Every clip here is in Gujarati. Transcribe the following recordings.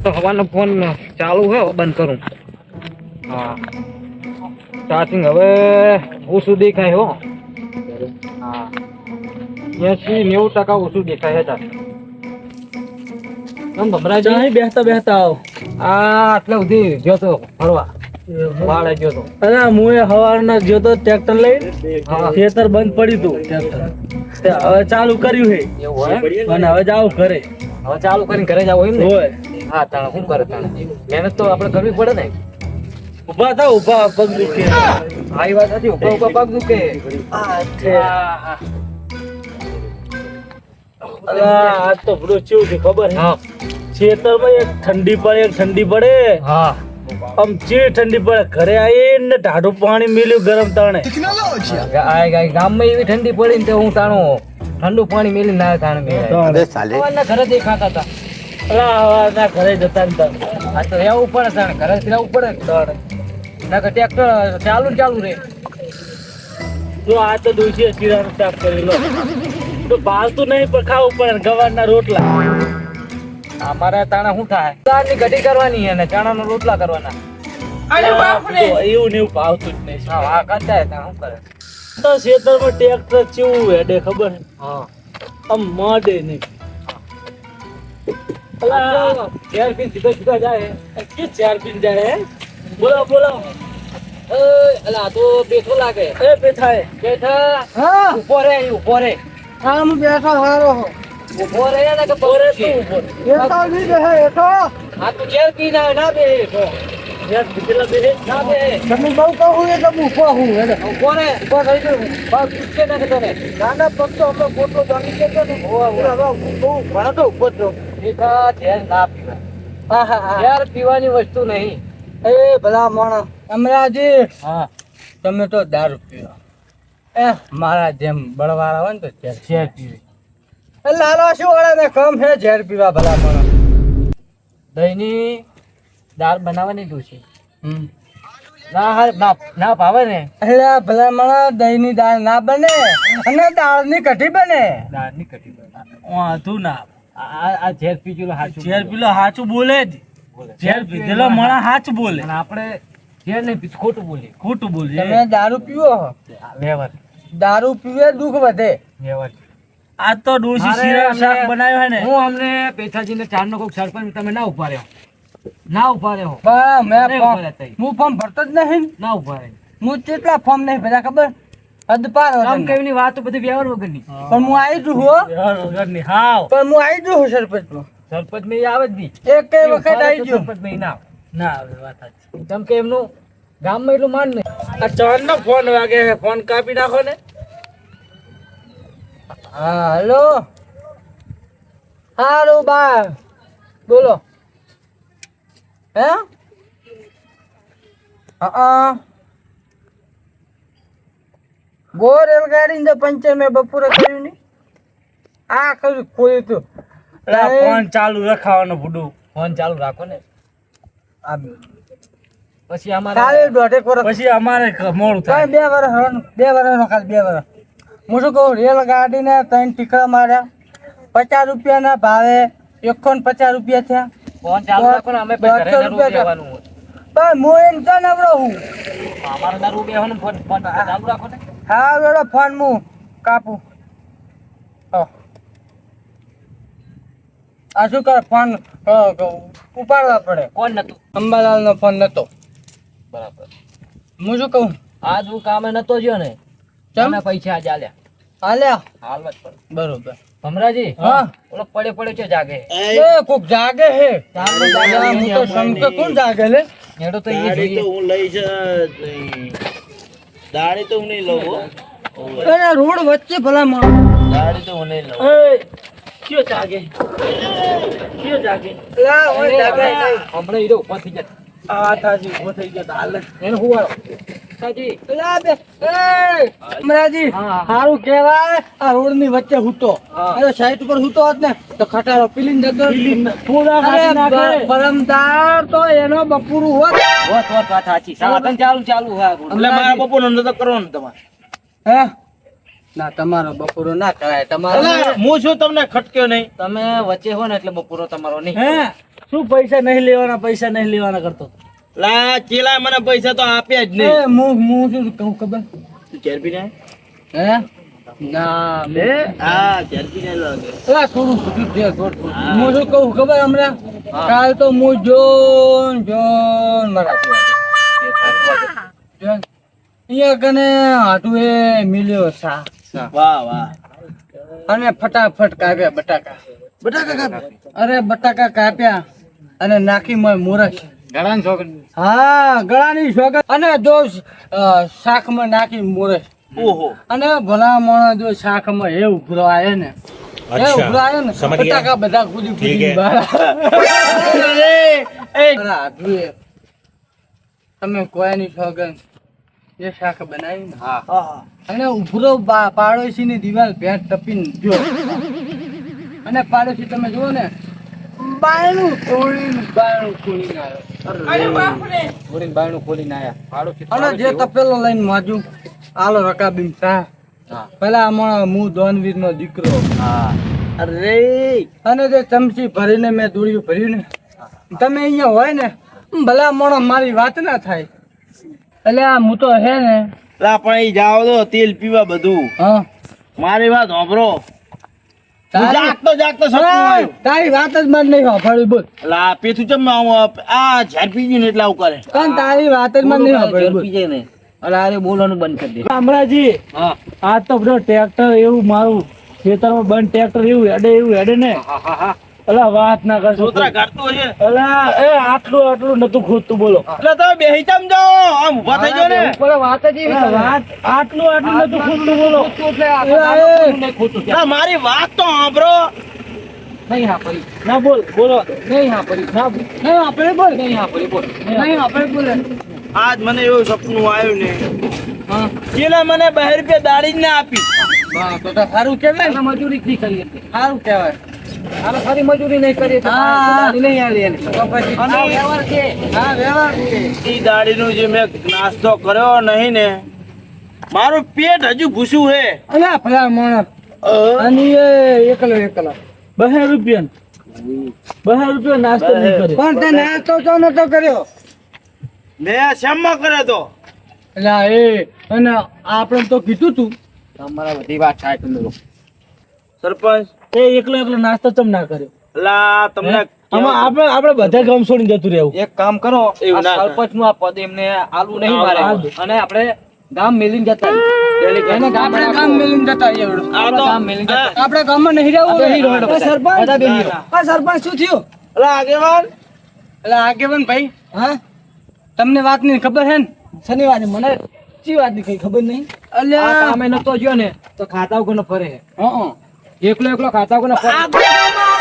તો હવાનો ફોન ચાલુ છે બંધ કરું. હા ચાર્જિંગ હવે ઓછું દેખાય હો. હા 80-90% ઓછું દેખાય છે. કેમ ભમરાજી બેસતા બેસતા આવ આટલે સુધી ગયો તો ફરવા વાળે ગયો તો. અરે હું હવારના ગયો તો ટ્રેક્ટર લઈ હા ખેતર બંધ પડ્યું તું ટ્રેક્ટર હવે ચાલુ કર્યું છે એવું હોય અને હવે જાવ ઘરે. હવે ચાલુ કરીને ઘરે જાવ એમ ને? હોય હા તાણ શું કરે તાણ મહેનત તો આપણે કરવી પડે ને. ઉભા થાવ ઉભા પગ દુખે. હા એ વાત હતી ઉપર ઉપર પગ દુખે. અરે આજ તો બધું કેવું છે ખબર છે? હા ખેતરમાં એક ઠંડી પડે હા આમ ચી ઠંડી પડે ઘરે આવીને ટાઢું પાણી મેલ્યું ગરમ તાણે. ગામમાં એવી ઠંડી પડી ને તો હું તાણું ઠંડુ પાણી મેલી ના તાણ મેં ઘરે દેખાતા હતા. હવારના ઘરે જતા ને તાણે. આ તો રહેવું પડે તાણ ઘરે રહેવું પડે ને તાણ. ના કે ટ્રેક્ટર ચાલુ ને ચાલુ રે. જો આ તો દોશી શીરાનું શાક કરી લો તો ભાવતું નહીં પણ ખાવું પડે ને ગવારના રોટલા. અમારે તાણા શું થાય દાળની કઢી કરવાની અને ચણાના રોટલા કરવાના. એવું ને એવું ભાવતું જ નહીં. હા હા કરતા તાણ શું કરે. તો ખેતરમાં ટ્રેક્ટર ચેવું હેડે ખબર છે? હા આમ મોડે નહીં. ચાર પીસ સીધા જાય. કે ચાર પીન જાય હે? બોલો અલા આ તો બેઠો લાગે. એ બેઠાય બેઠા હા ઉભો રે ઉભો રે આમ બેઠો હારો હો ઉભો રે ને કે બોરે બરે તું તું. એતો નહીં બેહે એતો આ તું ચેર પી ના બે તો યાર બીજેલા બેહે ના બે તમે બહુ કહું એટલે હું ઉભો હું એટલે ઉભો રે ઉભો થઈ ગયો બસ પૂછે ના કે તને નાના પગ તો અમે પોટલો જામી ગયો ને હવે બહુ ઘણો તો ઉભો જ બેઠા ચેર ના પીવાય. હા હા હા ચેર પીવાની વસ્તુ નહીં. એ ભલા માણસ અમરાજી હા તમે તો દારૂ પીવો મારા જેમ બળવાળા હોય ને તો ઝેર પીવી લાલો શું વાળા ને કમ છે ઝેર પીવા ભલા માણસ. દહીંની દાળ બનાવવાની દોશી ના હા ના ભાવે ને એટલે ભલા માણસ દહીંની દાળ ના બને અને દાળની કઢી બને. દાળની કઢી બનાવે. વાંધું ના. આ ઝેર પીજેલો હાચું ઝેર પીલો હાચું બોલે જ. ઝેર પીધેલો માણસ હાચું બોલે. અને આપણે ઝેર નહીં પીધું ખોટું બોલીએ. ખોટું બોલે. તમે દારૂ પીવો વ્યવહાર દારૂ પીવે દુઃખ વધે. વ્યવહાર આ તો ડોશી શીરાનું શાક બનાવ્યો હે ને. હું અમને પેથાજીને ચારનો કોક સરપંચ તમે ના ઉભા રહ્યો. ના ઉભા રહ્યો. પણ મેં નહીં ફોર્મ- ઉભા રહેતા. હું ફોર્મ ભરતો જ નહીં ને. ના ઉભા રહ્યો. હું કેટલા ફોર્મ નહીં ભર્યા ખબર હદ પાર આમ વગરના. કેવીની વાતો બધી વ્યવહાર વગરની. પણ હું આવી છું હો વ્યવહાર વગરની હાવ. પણ હું આવી છું સરપંચમાં સરપંચ મેં આવે જ નહીં. એક કઈ એ વખત ઉભા રહે આવી તો છું સરપંચ મેં ના આવે. ના આવે વાત સાચી. કેમ કે એમનું ગામમાં એટલું માન નહીં. આ ચાંદનો ફોન વાગે છે. ફોન કાપી નાખો ને. હા હેલો હારું બા બોલો હે હા ગો રેલગાડી ને પંચર મેં બપોરે કર્યું નહીં આ કર્યું ખોલ્યું તું એટલે આ ફોન ચાલુ રખાવાનો ભૂડું. ફોન ચાલુ રાખો ને. આ પછી અમારે ખાલી દોઢેક વર્ષ પછી અમારે મોડું થાય. બે વર્ષ ખાલી 2 વર્ષ હું શું કહું રેલગાડીને 3 ટીકડા માર્યા 50 રૂપિયાના ભાવે 51 રૂપિયા થયા ફોન ચાલુ રાખો ને અમે પછી ઘરે દોઢસો દારૂ રૂપિયા બેહવાનું હોય. પણ હું એમ તો નવરો હું અમારે દારૂ બેહવાનું ફોન ફોન ચાલુ રાખો ને. હા વેડો ફોન હું કાપું આ શું કરે ફોન ઉપાડવા પડે. કોણ નતું? અંબાલાલનો ફોન નતો. બરાબર. હું શું કહું આજ હું કામે નતો જ્યો ને ચમ તમે પૈસા આજ આલ્યા. હાલ્યા હાલવા જ પડે. બરોબર ભમરાજી હા ઓલો પડે છે જાગે. એ કોક જાગે હે ચાલુ જાગે હું તો સમજો કોણ જાગે લે હેડો તો એ જોઈએ. હું લઈ જ નહીં. દાડી તો હું નહીં લઉં હો. અરે રોડ વચ્ચે ભલા માણસ દાડી તો હું નહીં લઉં. કયો જાગે? કયો જાગે? લા ઓય જાગે નહીં હમણાં ઈ તો ઊભો થઈ જાય. આ થાજી ઊભો થઈ ગયો તો હાલ. એને હુવાડો. સાજી લા બે અમરાજી હા. સારું કહેવાય આ રોડ ની વચ્ચે હૂતો હા. અરે સાઈડ ઉપર હૂતો હોત ને તો ખટારો પીલીન જતો પૂરા કાઢી નાખે. પરમદાર તો એનો બપોરું હોત વાત સાચી. સાધન ચાલુ હા. એટલે મારા બપોરનો નતો કરવાનો તમારે. હે ના તમારો બપોરો ના કરાય તમારો એટલે હું છું તમને ખટક્યો નહીં. તમે વચ્ચે હો ને એટલે બપોરો તમારો નહીં. હે શું પૈસા નહીં લેવાના કરતો લા ચેલા મને પૈસા તો આપ્યા જ એ નહીં. હું શું કહું ખબર તું ઝેર પીને આયો? હે ના લે હા ઝેર પીને લાગે. એલા થોડું બધું દે થોડું. હું શું કહું ખબર હમણાં કાલ તો હું જોન મારા અહીંયા કને હાટું એ મિલ્યો સા વાહ વાહ. અને ફટાફટ કાપ્યા બટાકા અરે બટાકા કાપ્યા અને નાખી મોરસ ગળાની છોકરી હા ગળાની સોગંદ અને જો શાકમાં નાખી મોરસ ઓહો અને ભલા માણસ જો શાકમાં એ ઉભરો આવે ને એ ઉભરો આવે ને બટાકા બધા કૂદી કૂદી બહાર અરે, એ હાથું એ. તમે કોઈની સોગંદ એ શાક બનાવી ને હા અને ઉભરો પાડોશી ની દિવાલ ભેટ ટપીને જો અને પાડોશી તમે જુઓ ને બાયણું ખોલીને આવ્યો થોડીને બાયણું ખોલીને આયા પાડોશી અને જે તપેલો લઈને માજુ આલો રકાબીન શાહ પેલા આમાં હું દોનવીર નો દીકરો અરે અને જે ચમચી ભરીને મેં દોડ્યું ભર્યું ને તમે અહીંયા હોય ને ભલા મોણો મારી વાત ના થાય એટલે આ હું તો હે ને લા પણ ઈ જાવ દો તેલ પીવા બધું. હા મારી વાત સાંભળો. જાગતો સપનું આવ્યું. તારી વાત જ મને નહીં સાંભળી બોલ લા પેથું ચમ આ ઝેર પી ગયું ને એટલે આવું કરે. કારણ તારી વાત જ મને નહીં સાંભળી બોલ જાય ને અરે અરે બોલવાનું બંધ કરી દે. હમણાંજી હા આ તો બધો ટ્રેક્ટર એવું મારું ખેતરમાં બંધ ટ્રેક્ટર એવું હેડે ને અલા વાત ના કરશો છોકરા કાઢતો છે. અલા એ આટલું નતું ખોદતું બોલો એટલે તમે બેહી ચમ જાઓ આમ ઊભા થઈ જાઓ ને. વાત જ એવી અલા, વાત આટલું નતું ખોદતું બોલો લા, મારી વાત તો સાંભળો. નહીં સાંભળી ના બોલો નહીં સાંભળી ના નહીં આપણે બોલ નહીં સાંભળી બોલ નહીં આપણે બોલે આજ મને એવું સપનું આવ્યું ને હા પેલા મને 2 રૂપિયા દાડી જ ના આપી. વાહ તો સારું કહેવાય મજૂરી નહીં કરી સારું કહેવાય હાલો ફરી મજૂરી નહીં કરી તો હા. દાડી નહીં આલી એને તો પછી અને વ્યવહાર છે હા વ્યવહાર છે ઈ દાડીનું જે મેં નાસ્તો કર્યો નહીં ને મારું પેટ હજુ ભૂસ્યું હે. અલ્યા ભલા માણસ અને એ એકલો 2 રૂપિયા નાસ્તો નહીં કરે પણ તે નાસ્તો તો નતો કર્યો મેં શામમાં કર્યો તો. અલ્યા એ અને આપણે તો કીધું તું તમારા બધી વાત થાય તમે લોકો સરપંચ એ એકલો નાસ્તો ચમ ના કર્યો લા તમને આમાં આપણે બધા ગામ છોડીને જતું રહેવું એક કામ કરો એવું ના સરપંચ નું આ પદ એમને આલુ નહીં હા, મારે હા. અને આપણે ગામ મેલીને જતા એને આપણે ગામ મેલીને જતા રહીએ આપણે. આ તો ગામ મેલીને જતા આપણે ગામમાં નહીં રહેવું આપણે નહીં રહેવું. આ સરપંચ બધા બેહી રહો. આ સરપંચ શું થયું લા આગેવાન એટલે આગેવાન ભાઈ હા તમને વાત ની ખબર હે ને શનિવારે મને ચી વાત ની કઈ ખબર નહીં આ અલ્યા કામે નતો ગયો ને તો ખાતા વગરનો ફરે હા એકલો ખાતા વગરનો ફરે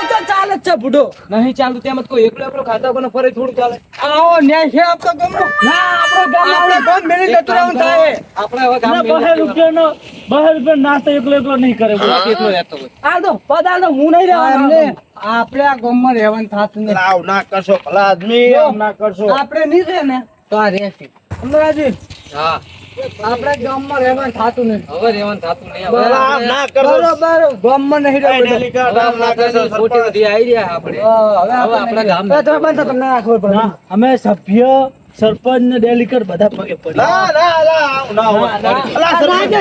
તો ચાલે જ છે બુઢો નહીં ચાલતું તેમ જ કોઈ એકલો ખાતા વગરનો ફરે થોડું ચાલે આવો ન્યાય છે આપતો ગમનો ના આપણો ગામ મેલી જતું રહેવું થાય આપણે હવે ગામ બહાર રૂપિયાનો નાસ્તો એકલો નહીં કરે બોલો. એકલો રહેતો હોય આ તો પદા તો હું નહીં રહેવાનો આપણે આ ગામમાં રહેવાનું થાતું નહીં લાવ ના કરશો ભલા આદમી આમ ના કરશો. આપણે નહીં રહે ને તો આ રહેશે અમરાજી હા આપણે ગામમાં રહેવાનું થાતું નહીં હવે રહેવાનું થતું નહીં હવે ભલા આમ ના કરશો. બરોબર ગામમાં નહીં કઈ રહેવું ડેલિકેટ આમ ના કરશો ખોટી સરપંચ. બધી આવી રહ્યા આપણે હવે આપણે ગામ તમને આ ખબર પડે ના, અમે સભ્ય સરપંચ ને ડેલિકેટ બધા પગે પડી ના આવું ના હોય. અલા, સરપંચ.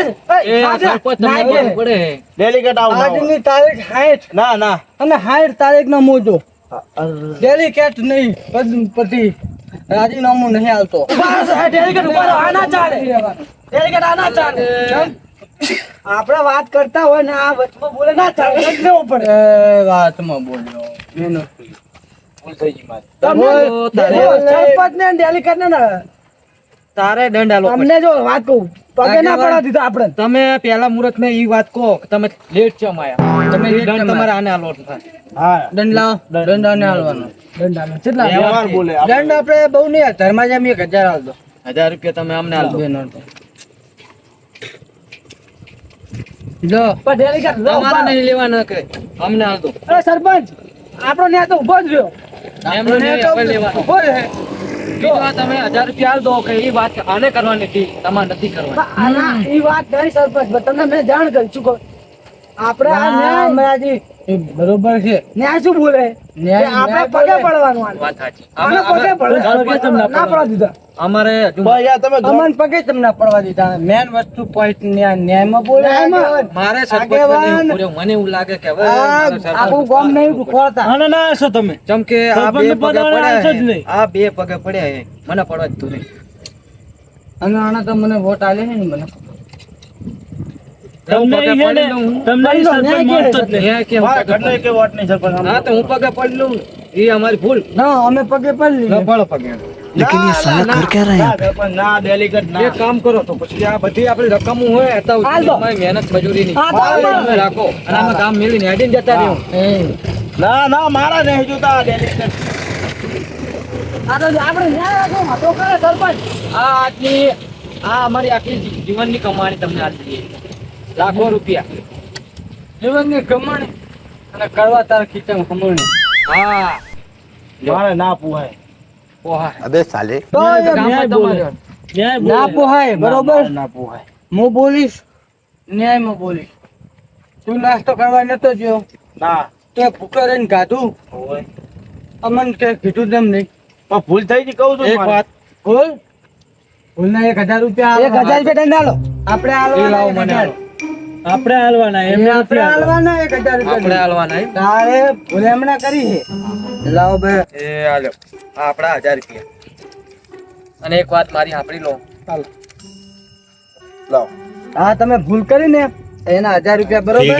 એ આ સરપંચ તમને ખબર પડે ડેલિકેટ આવું ના હોય. આજની તારીખ 60 ના ના અને 60 તારીખ નો મોજો ડેલિકેટ નહીં પછી રાજીનામું નહીં આવતો ડેલિકેટ ઉપર આના ચાલે ડેલિકેટ આના ચાલે આપણે વાત કરતા હોય ને આ વચમાં બોલે ના ચાલે એટલે પડે વાતમાં બોલ્યો એનો ભૂલ થઈ ગઈ મારી સરપંચ ને ડેલિકેટ ને તારે દંડ આલો અમને જો વાત કહું પગે ના પડવા દીધા આપણે તમે પેલા મુહૂર્ત ને ઈ વાત કહો કે તમે લેટ ચમ આયા તમે ઈ દંડ તમારે આને આલો થાય હા દંડ લાવો દંડ આને હાલવાનો દંડ આને કેટલા વ્યવહાર બોલે દંડ આપણે બહુ નહીં ધર્મા જામી 1000 હાલ દો 1000 રૂપિયા તમે અમને આલો લો પણ ડેલિકેટ તમારે નહીં લેવાના કરે અમને આલ દો અરે સરપંચ આપણો ન્યા તો ઉભો જ રહ્યો એમનો નહીં હવે લેવાનો ઉભો રહે બીજું આ તમે 1000 રૂપિયા આલ દો કે ઈ વાત આને કરવાની હતી તમારે નથી કરવાની આના ઈ વાત નહીં સરપંચ પણ તમને મેં જાણ કરી ચૂકો આપણે આ ન્યાય મયાજી એ બરોબર છે ન્યાય શું બોલે ન્યાય આપણે પગે પડવાનું આને. વાત સાચી આને પગે પડવા ના પડવા દીધા અમારે હજુ ભાઈ યાર તમે અમન પગે જ તમને પડવા દીધા મેન વસ્તુ પોઈન્ટ ન્યાયમાં બોલે આગેવાન. મારે સરપંચ આગેવાન. મને એવું લાગે કે હવે આ મારે સરપંચ આપણું ગામ નહીં દુખવાતા આને ના હશો તમે ચમ કે આ બે સરપંચનું પગે પદ પડ્યા આવશે જ છે. નહીં. આ બે પગે પડ્યા છે. મને પડવા જ તું નહીં અને આને તો મને વોટ આલે ને મને તમને પગે ઈ છે ને, પડી લઉં. તમને ઈ સરપંચ મળતો જ નહીં. ન્યાય કે હું મારા પગે ઘરનો એકે વોટ નહીં સરપંચ હા તો હું પગે પડી લઉં એ અમારી ભૂલ ના અમે પગે પડી ન લીધા પડો પગે લેકિન ये साला कर क्या रहा है સરપંચ ના ડેલિકેટ ના એક કામ કરો તો પછી આ બધી આપણી રકમ હોય તો હાલ દો. અમારી મહેનત મજૂરીની હા, તો હાલ દો. તમે રાખો અને આમાં કામ મેળવીને હેડીને જતા રહ્યો ના ના મારા નહીં જોતા ડેલિકેટ આ તો આપણે ન્યાય રાખો વાતો કરે સરપંચ આ આટલી આ અમારી આખી જીવનની કમાણી તમને આપી લાખો રૂપિયા જીવનની કમાણી અને કરવા તાર ખીચામાં કમાણી હા મારે ના પુહાય પોહા अबे साले તો એ ન્યાય બોલે. ન્યાય બોલે. ના પોહાય બરોબર ના પુહાય હું બોલીશ ન્યાયમાં બોલીશ તું નાસ્તો કરવા નતો જો ના તે ભૂખો રહીને ગાધું હોય અમન કે કીધું તેમ નહીં પણ ભૂલ થઈ ગઈ કહું છું એક મારે. વાત બોલ બોલના 1000 રૂપિયા 1000 રૂપિયા ના લો આપણે એ લાવો મને હાલવાના હાલો. આપણે હાલવાના એમને આપણે નથી હાલવાના. હાલવાના 1000 આપણે રૂપિયા હાલવાના એમ? તારે ભૂલે હમણાં કરી છે લાવો બે એ હાલો આ આપણા 1000 રૂપિયા અને એક વાત મારી સાંભળી લો લાવો હા તમે ભૂલ કરી ને એના 1000 રૂપિયા બરોબર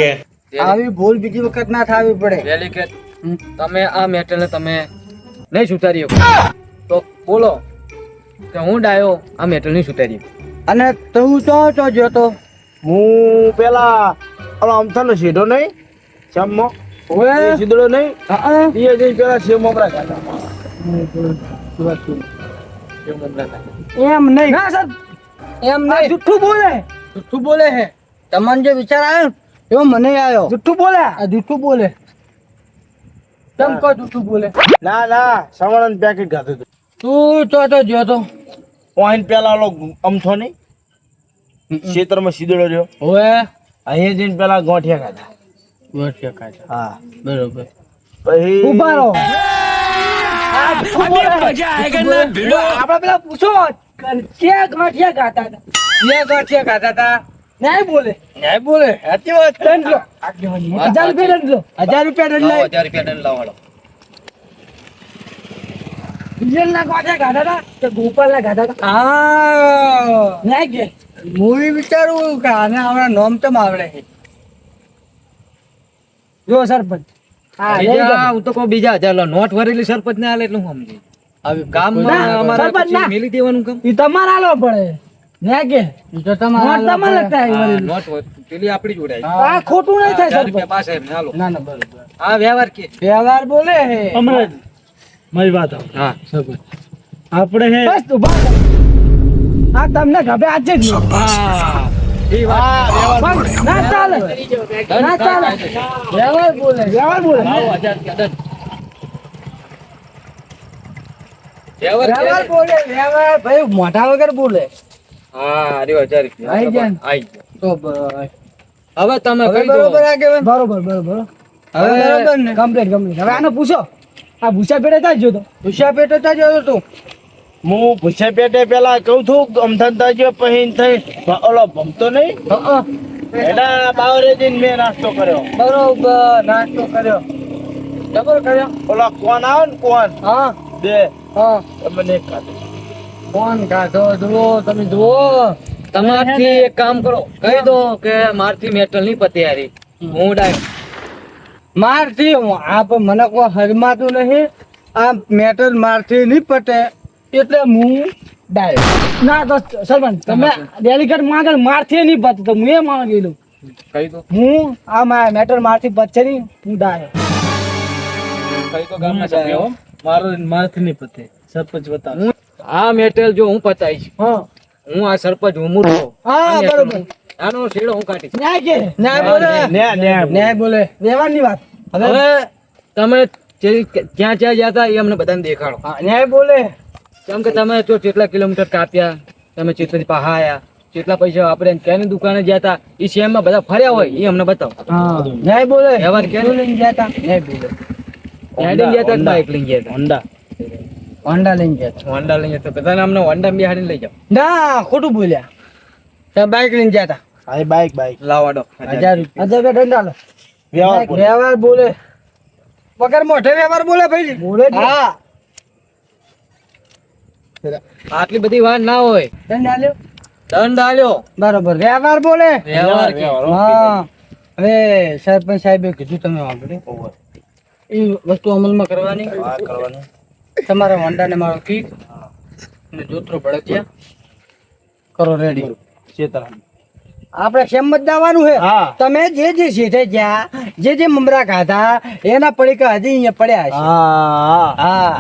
આવી ભૂલ બીજી વખત ના થવી પડે ડેલિકેટ તમે આ મેટરને તમે નહીં સુધારી શકો તો બોલો કે હું ડાયો આ મેટર નહીં સુધારી શકું. અને તું તો જોતો હું પેલા ઓલો અમથાનો સીધો નહીં શ્યામમાં ઓએ એ સીધડો નહીં હા એ જઈને પેલા શિવ મમરા ખાતા એમ નહીં ના સર એમ નહીં જુઠ્ઠું બોલે હે તમને જે વિચાર આવ્યો ને, એવો મને આવ્યો જુઠ્ઠું બોલે આ જુઠ્ઠું બોલે તમ કો જુઠ્ઠું બોલે ના ના સવણન પેકેટ ખાતું હતું તું તો જોતો ઓઈન પેલા ઓલો અમથો નહીં ખેતરમાં સીધડો રહ્યો ઓએ અહીંયા જઈને પેલા ગોઠિયા ખાતા વર્ષે કાઢા હા બરોબર પછી ઉભા રહો આપણે પેલા પૂછો ક્યાં ગાંઠિયા ગાતા હતા ક્યાં ગાંઠિયા ગાતા હતા ન્યાય બોલે સાચી વાત દંડ લો 1000 રૂપિયા દંડ લો 1000 રૂપિયા દંડ લાવો, લે 1000 રૂપિયા દંડ લાવો હાલો. વિજયના ગાંઠિયા ગાતા હતા કે ગોપાલના ગાતા હતા હા ન્યાય કે હું વિચારું કે આને હમણાં નોમ તો આવડે છે જો સરપંચ હા બીજા હું તો કહું બીજા 1000 લો. નોટ ભરેલી સરપંચ ને હાલે એટલે હું સમજી ના, ગામમાં અમારા સરપંચ પછી ના. મેલી દેવાનું કામ ઈ તમારે આલો પડે ન્યા કે ઈ તો તમારે તમારે લગતા હા, નોટ પેલી આપણી જોડે આવી. આ ખોટું નહીં થાય 1000 સરપંચ રૂપિયા પાસે એમને હાલો. ના ના બરોબર આ વ્યવહાર કે વ્યવહાર બોલે હે હમણાં જ મારી વાત સાંભળો. હા સરપંચ આપણે હે બસ તું બસ આ તમને ગભે આજે જ નહીં. હા એ વાત બસ, ના ચાલે ના ચાલે વ્યવહાર બોલે લાવો, 1000 રૂપિયા દંડ. વ્યવહાર કે? વ્યવહાર બોલે વ્યવહાર ભાઈ મોઢા વગર બોલે હા રહ્યો 1000 રૂપિયા આઈ ગયા ને? આઈ ગયા. તો બસ હવે તમે હવે કહી દો. બરોબર આગેવાન બરોબર બરોબર હવે બરોબર ને કમ્પ્લીટ હવે આને પૂછો આ ભૂસા પેટે તા જોતો ભૂસા પેટે તા જોતો તું હું પૂછે પેટે પેલા કહું છું અમથાન તાજો પછી થઈ ઓલો ભમતો નહીં એના બાવરે જઈને મેં નાસ્તો કર્યો બરોબર નાસ્તો કર્યો ડબલ કર્યો ઓલા કોણ આવે ને કોણ હા બે હા મને એક ખાધું ફોન કાઢો જુઓ તમે જુઓ તમારથી એક કામ કરો કહી દો કે મારથી મેટલ નહીં પતે યારી હું ડાય મારથી આ પણ મને કોઈ હરમાતું નહીં આ મેટર મારથી નહીં પટે એટલે હું ડાયો ના તો સરપંચ તમે ડેલિકેટ માંગે મારથી નહીં પતે તો હું એ માંગી લઉં કહી દો હું આ મેટર મારથી પતશે નહીં હું ડાયો કહી દો ગામના સભ્યો મારાથી નહીં પતે સરપંચ બતાવો હું આ મેટલ જો હું પતાઈશ હા હું આ સરપંચ હું મૂર્ખો હા બરોબર આનો છેડો હું કાઢીશ ન્યાય કે ન્યાય બોલે ન્યાય બોલે વ્યવહારની વાત હવે તમે ક્યાં ક્યાં ગયા હતા એ અમને બધાને દેખાડો હા ન્યાય બોલે કેમ કે તમે જો કેટલા કિલોમીટર કાપ્યા તમે ચિત્રથી પહાયા કેટલા પૈસા વાપરે ને કેની દુકાને ગયા હતા એ શેરમાં બધા ફર્યા હોય એ અમને બતાવો હા નહીં બોલે વ્યવહાર કેનું લઈને ગયા હતા નહીં બોલે ગાડી ગયા હતા બાઇક લઈને ગયા હતા હોન્ડા હોન્ડા લઈને ગયા હતા હોન્ડા લઈને તો બધાને અમને હોન્ડા બિહાડીને લઈ જાઓ ના ખોટું બોલ્યા તમે બાઇક લઈને ગયા હતા આ બાઈક લાવાડો 1000 રૂપિયા દંડ આલો વ્યવહાર બોલે. વ્યવહાર બોલે વગર મોઢે વ્યવહાર બોલે ભાઈ બોલે હા આટલી બધી વાત ના હોય દંડ આલ્યો દંડ આલ્યો બરોબર વ્યવહાર બોલે વ્યવહાર કે હા હવે સરપંચ સાહેબે કીધું તમે વાપરે એ વસ્તુ અમલમાં કરવાની હા કરવાનું તમારા હોન્ડા ને મારો કીક અને જોતરો ભડકિયા કરો રેડી ચેતરા આપણે શેમ જ દાવાનું છે હા તમે જે જે શેઠે ગયા જે મમરા ખાધા એના પડીકા હજી અહીંયા પડ્યા છે હા હા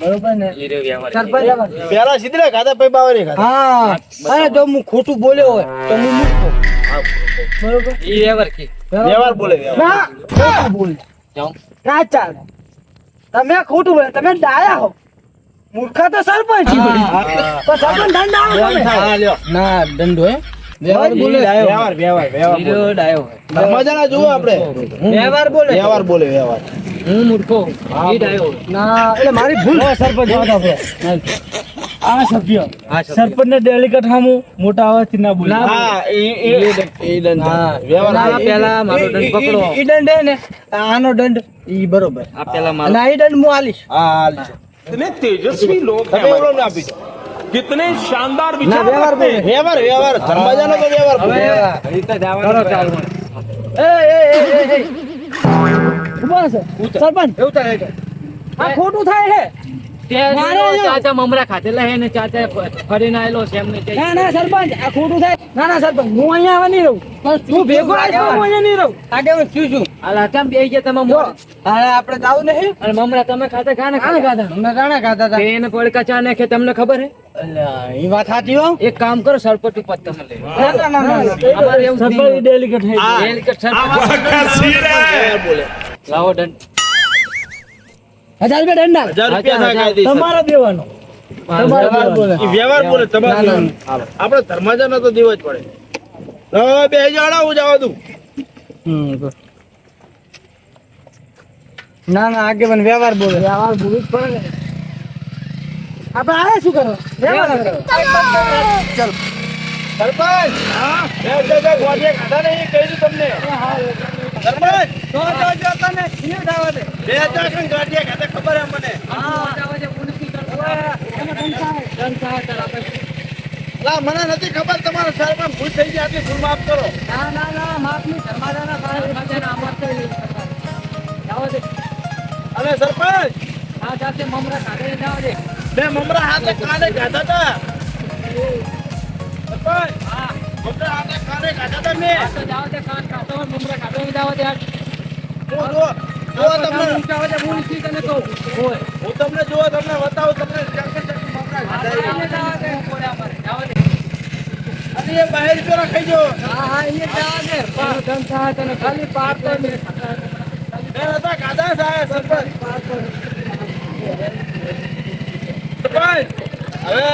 બરોબર ને ઈ રે વ્યવહાર સરપંચ પેલા સીધા ખાધા પછી બાવરી ખાધા હા અને જો હું ખોટું બોલ્યો હોય તો હું મૂકો બરોબર ઈ વ્યવહાર કે વ્યવહાર બોલે વ્યવહાર. ના ખોટું બોલ જાઓ ના ચાલે તમે ખોટું બોલે તમે ડાયા હો મૂર્ખા તો સરપંચ ઈ બધી. તો સરપંચ દંડ આવો તમે હા લ્યો ના દંડ હોય વ્યવહાર બોલે વ્યવહાર વ્યવહાર વ્યવહાર ઈ રહ્યો ડાયો ધર્મજાના જુઓ આપણે વ્યવહાર બોલે વ્યવહાર બોલે વ્યવહાર હું મૂર્ખો ઈ ડાયો ના એટલે મારી ભૂલ સરપંચ વાત આપણે આ સભ્ય હા સર સરપંચ ને ડેલિકેટ હામું મોટા અવાજથી ના બોલે હા એ દંડ હા વ્યવહાર ના, પેલા મારો દંડ પકડો. ઈ દંડ હે ને આનો દંડ ઈ બરોબર આ પેલા મારો ના ઈ દંડ હું આલીશ હા હાલ છે. कितने तेजस्वी लोग हैं તમે हमारे એવડો ના આપી દો पास। कितने शानदार ના विचार વ્યવહાર रखते हैं। બોલે વ્યવહાર વ્યવહાર ધર્મજાનો તો વ્યવહાર બોલે રીતે જવાનું ચાલુ એ ઉભા છે સરપંચ એવું થાય આ ખોટું થાય છે મારે જો. ચાચા મમરા ખાધેલા હે ને ચાચા ફરીને આયેલો છે એમને તે ના ના સરપંચ આ ખોટું થાય ના સરપંચ હું અહીંયા આવવા નહીં રહું હું ભેગો આવીશ પણ હું અહીંયા નહીં રહું આગળ શું આલા કેમ બેહી ગયા તમે જો મોઢે? હવે આપણે જાવું નહીં અને મમરા તમે ખાતા કાને કાણે ખાધા અમે કાણે ખાધા હતા એને પડકા ચા નાખે તમને ખબર હે અલ્યા, ઈ વાત સાચી હો એક કામ કરો સરપટ ઉપર તમે લઈ ના, ના, ના, ના, ના. અમારે એવું જ સરપંચ નહીં. ડેલિકેટ થઈ હા. ડેલિકેટ સરપંચ. વ્યવહાર બોલે લાવો દંડ 1000 રૂપિયા દંડ આલ. 1000 રૂપિયા થાય કાયદેસર. તમારા દેવાનો વ્યવહાર બોલે. ઈ વ્યવહાર બોલે ના, તમારે ના. આપણે ધર્મજાનો તો દેવો જ પડે હવે બે જણા હું જવા દઉં ના ના આગેવાન વ્યવહાર બોલે વ્યવહાર બોલવું જ પડે ને આપણે આયા શું કરો વ્યવહાર કરો સરપંચ બે ગોળીએ ખાધા નહીં એ કહી દઉં તમને સરપંચ જો તને ખીર દાવા દે બે ચાકણ ગાંઠિયા ખાધા ખબર હે મને લા મને નથી ખબર તમારો સરપંચ ભૂલ થઈ ગઈ આટલી ભૂલ માફ કરો ના ના ના માફની ધર્માદાના પાસે અને સરપંચ આ સાથે મમરા ખાધે જાવ દે બે મમરા હાથે કાને ખાધા હતા સરપંચ હા મમરા હાથે કાને ખાધા હતા મેં તો જાવ દે કાન ખાતો હોય, મમરા ખાધો હોય જાવ દે આ જો તમને ઊંચા અવાજે બોલ છી તને કહું હોય હું તમને જો તમને બતાવું તમને ચાકણ મમરા ખાધા જાવ દે કોડા મારે જાવ દે અને એ બહાર પેલા ખાઈ જો હા હા એ જાવ દે પાર ધન થાય તને ખાલી પાર તો બે હતા ખાધા સાહેબ સરપંચ સરપંચ હવે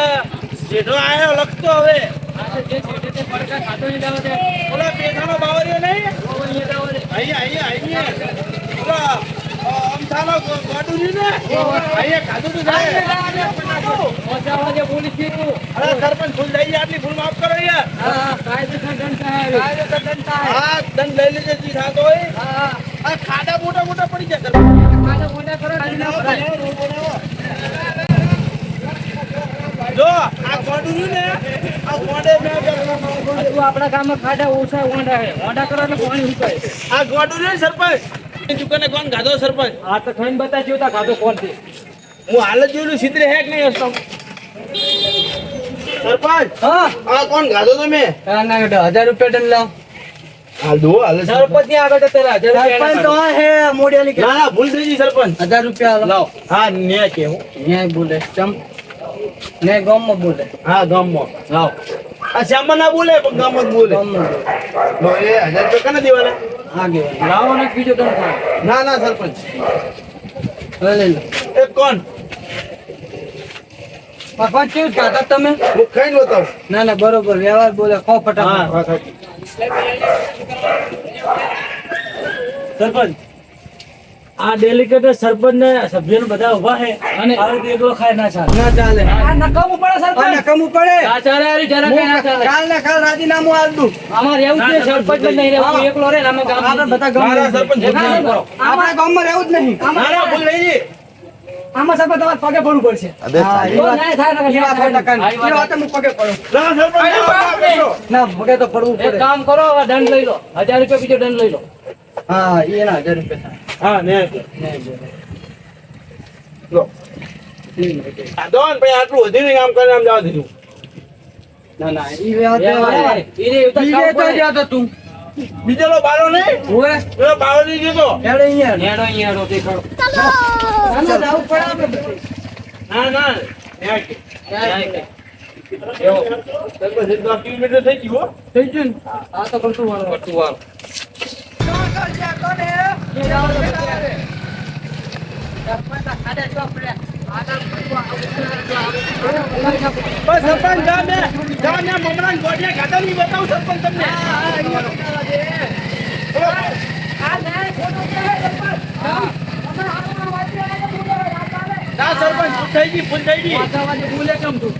જેઠો આયો લખતો હવે આ જે છેટે તે પડકા ખાતો હોય જાવ દે ઓલા પેઠાનો બાવરિયો નહીં અહીંયા જાવ દે અહીંયા ઓલા અમથાનો ગોડું ને અહીંયા ખાધું તું જાય ઊંચા અવાજે બોલ છી તું અરે સરપંચ ભૂલ થઈ ગઈ આટલી ભૂલ માફ કરો યાર હા કાયદેસર દંડ થાય હા દંડ લઈ લેજે જી થાતો હોય હા આ ખાડા મોટા મોટા પડી જાય સરપંચ કાલે મોઢે કરો ના પડાય જો આ ગોડું ને આ ગોડે મેં તું આપણા ગામમાં ખાડા ઓછા ઓંડા હે ઓંડા કરો એટલે પાણી ઉકાય આ ગોડું ને સરપંચ એ દુકાને કોણ ગાધો સરપંચ આ તો ખાઈને બતાવ્યો તા ખાધો કોણ છે હું હાલ જ જોયેલું સિદ્ધરે હે કે નહીં હસતો સરપંચ હા આ કોણ ગાધો તમે ના ના 1000 રૂપિયા દંડ લાવ હાલ દો હાલ સરપંચ ની આગળ તો પેલા સરપંચ તો હે મોડેલી કે ના ના ભૂલ થઈ ગઈ સરપંચ 1000 રૂપિયા લાવ હા ન્યાય કે હું ન્યાય બોલે ચમ ને ગામમાં બોલે હા ગામમાં લાવ આ શ્યામમાં ના બોલે પણ ગામમાં જ બોલે ગામમાં તો એ 1000 રૂપિયા કને દેવાના આગેવાન લાવો ને બીજો દંડ થાય ના ના સરપંચ લઈ લો એ કોણ ભગવાન કેવું ખાતા તમે હું ખાઈને બતાવું. ના ના બરોબર વ્યવહાર બોલે ખો ફટાફટ હા, સાચી. સરપંચ આ ડેલિકેટ સરપંચ ને સભ્યો બધા ઉભા છે અને આવી રીતે એકલો ખાય ના ચાલે. ના ચાલે આ નકામું પડે આ સરપંચ. નકામું પડે આ ચાલે હારી જરા કઈ ના ચાલે. કાલ ને કાલ રાજીનામું આલ દઉં અમારે એવું જ નહીં, સરપંચ જ નહીં રહેવું, હા. એકલો રહે ને અમે ગામ આપણે બધા મારા ગામ સરપંચ ભૂલ નહીં કરો. આપણા ગામમાં રહેવું જ નહીં ના, ના, ભૂલ નહીં. આમાં સરપંચ તમારે પગે પડવું પડશે હા, એ વાત- ના થાય ને એ વાત સો ટકાની. આવી એ વાત. વાતે હું પગે પડું ના, સરપંચ, ના, કરશો. ના પગે તો પડવું એક પડે કામ કરો, હવે દંડ લઈ લો, 1000 રૂપિયા બીજો દંડ લઈ લો. હા એના 1000 રૂપિયા હા, ને. લો. આ દો ને ભાઈ, આટલું વધીને કામ કરીને આમ જવા દીધું. ના ના ઈ વાત વ્યવહાર. ઈ રે, એવું તો બીજે ખાવું તો પડે. જ્યાં તો તું બીજો લો બારો નહીં. ઓય પેલો બારો નહીં જતો. હેડે અહીંયા નેડો અહીંયા હેડો, દેખાડો. ના ના જાવું પડે આપણે બધે. ના, ના. ન્યાય કે. સરપંચ, એક 10 કિલોમીટર થઈ ગયું હો. થઈ ગયું ને? આ તો કરતું વાળો. કરતું વાળો. બસ સરપંચ, જા ને મમરાને ગોઠિયા ખાતા નહીં બતાવું સરપંચ તમને. ના સરપંચ, ભૂલ થઈ ગઈ, ભૂલ થઈ ગઈ.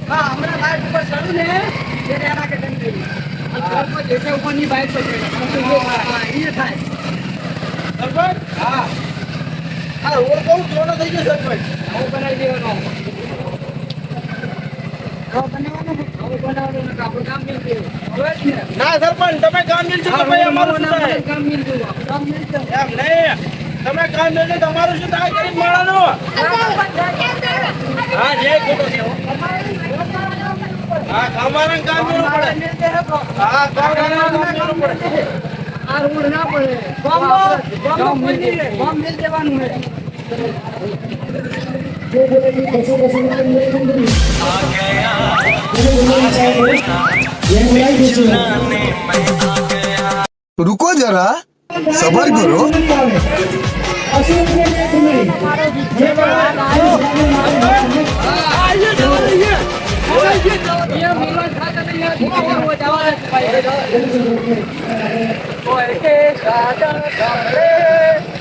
હા, હમણાં બાઇક ઉપર ચડું ને એટલે એના કે દંડ દેવી. અને સરપંચ એટલે ઉપરની બાઇક પર ચડ્યા. હા, એ થાય. સરપંચ, હા, આ રોડ બહુ ચોડો થઈ ગયો સરપંચ. આવું બનાવી દેવાનો. આવું બનાવવાનો ને? આવું બનાવવાનો ને આપણું કામ મિલ ગયું. હવે જ ને. ના સરપંચ, તમે કામ મિલશો તો ભાઈ અમારું શું થાય? કામ મિલ ગયું. કામ મિલ ગયું. એમ નહીં, તમે કામ મિલશો તો અમારું શું થાય ગરીબ માણસનું? હા, જે ખોટો છે હો. હા, અમારે કામ મેળવું પડે. હા, કામ મેળવું પડે. આ રોડ ના પડે. ગામ મિલ દેવાનું છે. रुको जरा सबर करो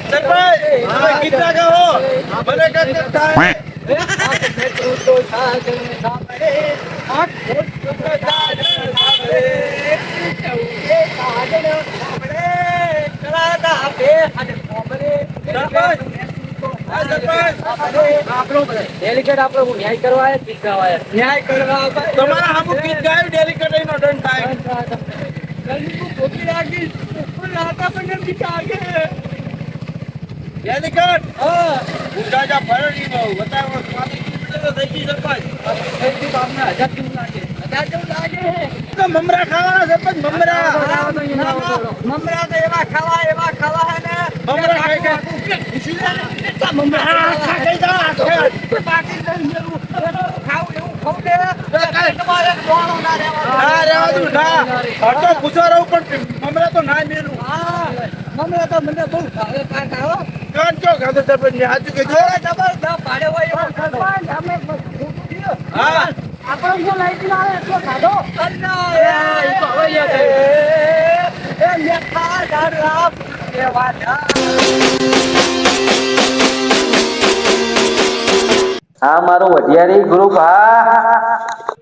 સરપંચ, તમે ગીત ના ગાઓ. મને કંઈક ન થાય. ડેલિકેટ આપણે હું ન્યાય કરવા આવ્યા, ગીત ગાવા આવ્યા. ન્યાય કરવા આવતા. તમારા હામું ગીત ગાયું, ડેલિકેટ એનો દંડ થાય. ડેલિકેટ, ઊંધા જા ભરણી બહુ. બતાવો, સ્વામી તો થઈ ગઈ સરપંચ. તો મમરા ખાવાના સરપંચ, મમરા. મમરા તો એવા ખાવા હે ને મમરા ખાઈ ગયા. મમરા ખાઈ જા, બાકી નહીં મેલું. ખાવું એવું ખાવું દે તમારે દોણો ના રહેવાનું. ના રહેવા દઉં, ના. અડધો પૂછો રહું પણ મમરા તો ના મેલું. હા, મમરા તો મને બહુ ભાવે કાકા હો. કાન ચો ખાધો સરપંચ ને સાચું કીધું. અરે જબરદસ્ત ભાડે હોય એવો સરપંચ અમે ખોટું થયું. હા. આપણો જો લાઈટ ના આવે એટલો ખાધો. અલ્લા એ તો હવે યાદ એ મેઠા દારૂ એ વાડા. આ મારું વઢિયારી ગ્રુપ, હા